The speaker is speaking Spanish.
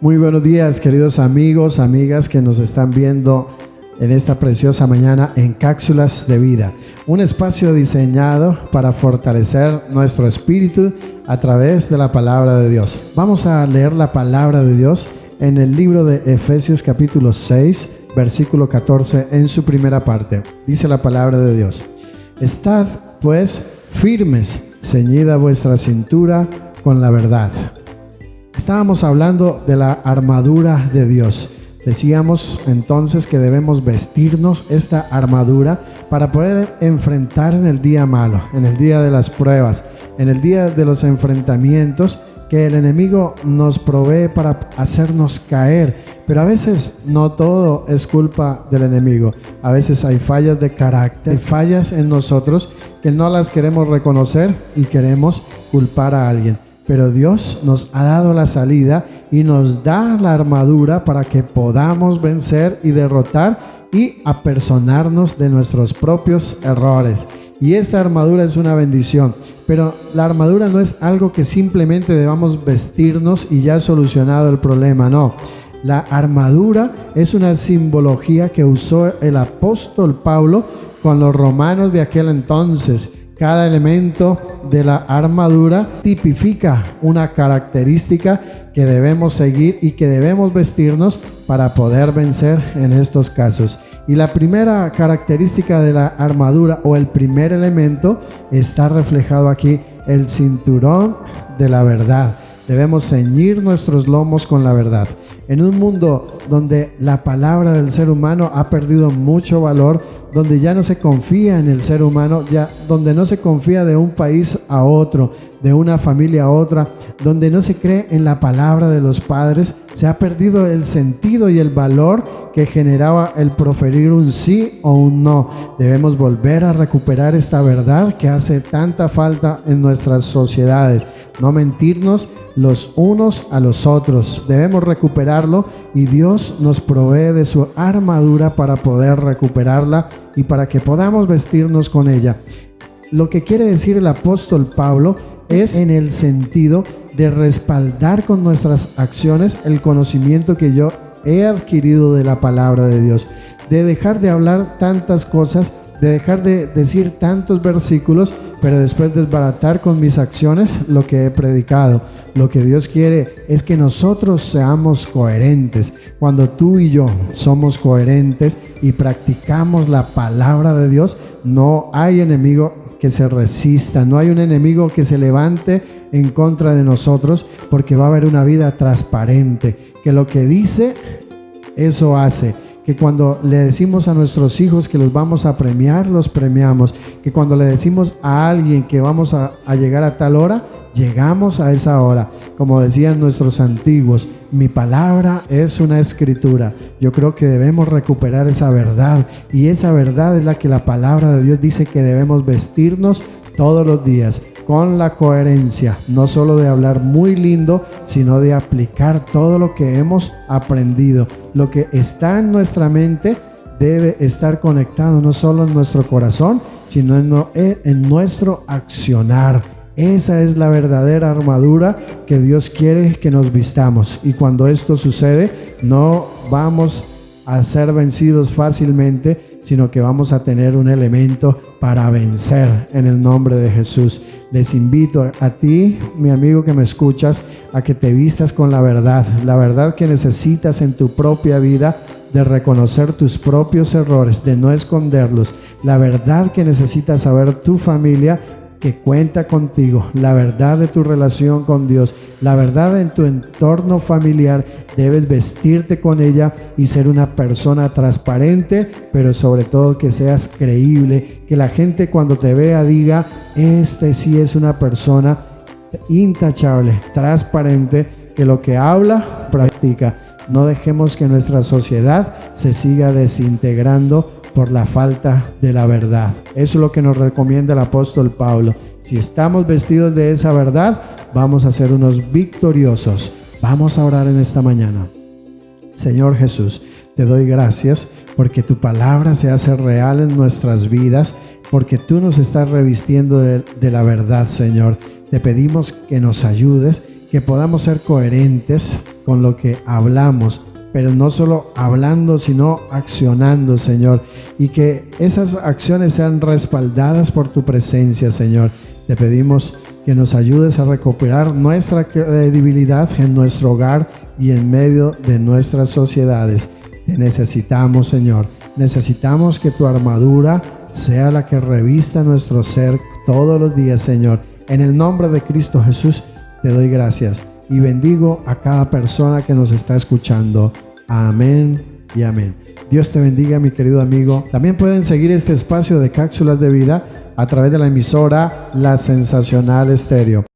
Muy buenos días, queridos amigos, amigas que nos están viendo en esta preciosa mañana en Cápsulas de Vida, un espacio diseñado para fortalecer nuestro espíritu a través de la palabra de Dios. Vamos a leer la palabra de Dios en el libro de Efesios capítulo 6, versículo 14, en su primera parte. Dice la palabra de Dios: Estad pues firmes, ceñida vuestra cintura con la verdad. Estábamos hablando de la armadura de Dios. Decíamos entonces que debemos vestirnos esta armadura para poder enfrentar en el día malo, en el día de las pruebas, en el día de los enfrentamientos que el enemigo nos provee para hacernos caer. Pero a veces no todo es culpa del enemigo. A veces hay fallas de carácter, hay fallas en nosotros que no las queremos reconocer y queremos culpar a alguien. Pero Dios nos ha dado la salida y nos da la armadura para que podamos vencer y derrotar y apersonarnos de nuestros propios errores. Y esta armadura es una bendición, pero la armadura no es algo que simplemente debamos vestirnos y ya solucionado el problema, no. La armadura es una simbología que usó el apóstol Pablo con los romanos de aquel entonces. Cada elemento de la armadura tipifica una característica que debemos seguir y que debemos vestirnos para poder vencer en estos casos. Y la primera característica de la armadura o el primer elemento está reflejado aquí: el cinturón de la verdad. Debemos ceñir nuestros lomos con la verdad. En un mundo donde la palabra del ser humano ha perdido mucho valor, donde ya no se confía en el ser humano, donde no se confía de un país a otro, de una familia a otra, donde no se cree en la palabra de los padres, se ha perdido el sentido y el valor que generaba el proferir un sí o un no. Debemos volver a recuperar esta verdad que hace tanta falta en nuestras sociedades. No mentirnos los unos a los otros. Debemos recuperarlo y Dios nos provee de su armadura para poder recuperarla y para que podamos vestirnos con ella. Lo que quiere decir el apóstol Pablo es en el sentido de respaldar con nuestras acciones el conocimiento que yo he adquirido de la palabra de Dios, de dejar de hablar tantas cosas, de dejar de decir tantos versículos, pero después desbaratar con mis acciones lo que he predicado. Lo que Dios quiere es que nosotros seamos coherentes. Cuando tú y yo somos coherentes y practicamos la palabra de Dios, no hay enemigo que se resista, no hay un enemigo que se levante en contra de nosotros, porque va a haber una vida transparente, que lo que dice, eso hace. Que cuando le decimos a nuestros hijos que los vamos a premiar, los premiamos. Que cuando le decimos a alguien que vamos a llegar a tal hora, llegamos a esa hora. Como decían nuestros antiguos, mi palabra es una escritura. Yo creo que debemos recuperar esa verdad, y esa verdad es la que la palabra de Dios dice que debemos vestirnos todos los días con la coherencia, no solo de hablar muy lindo, sino de aplicar todo lo que hemos aprendido. Lo que está en nuestra mente debe estar conectado no solo en nuestro corazón, sino en nuestro accionar. Esa es la verdadera armadura que Dios quiere que nos vistamos. Y cuando esto sucede, no vamos a ser vencidos fácilmente, sino que vamos a tener un elemento para vencer en el nombre de Jesús. Les invito a ti, mi amigo que me escuchas, a que te vistas con la verdad que necesitas en tu propia vida, de reconocer tus propios errores, de no esconderlos, la verdad que necesitas saber tu familia, que cuenta contigo, la verdad de tu relación con Dios, la verdad en tu entorno familiar. Debes vestirte con ella y ser una persona transparente, pero sobre todo que seas creíble, que la gente cuando te vea diga: este sí es una persona intachable, transparente, que lo que habla, practica. No dejemos que nuestra sociedad se siga desintegrando por la falta de la verdad. Eso es lo que nos recomienda el apóstol Pablo. Si estamos vestidos de esa verdad, vamos a ser unos victoriosos. Vamos a orar en esta mañana. Señor Jesús, te doy gracias porque tu palabra se hace real en nuestras vidas, porque tú nos estás revistiendo de la verdad, Señor. Te pedimos que nos ayudes, que podamos ser coherentes con lo que hablamos, pero no solo hablando, sino accionando, Señor, y que esas acciones sean respaldadas por tu presencia, Señor. Te pedimos que nos ayudes a recuperar nuestra credibilidad en nuestro hogar y en medio de nuestras sociedades. Te necesitamos, Señor. Necesitamos que tu armadura sea la que revista nuestro ser todos los días, Señor. En el nombre de Cristo Jesús te doy gracias y bendigo a cada persona que nos está escuchando. Amén y amén. Dios te bendiga, mi querido amigo. También pueden seguir este espacio de Cápsulas de Vida a través de la emisora La Sensacional Estéreo.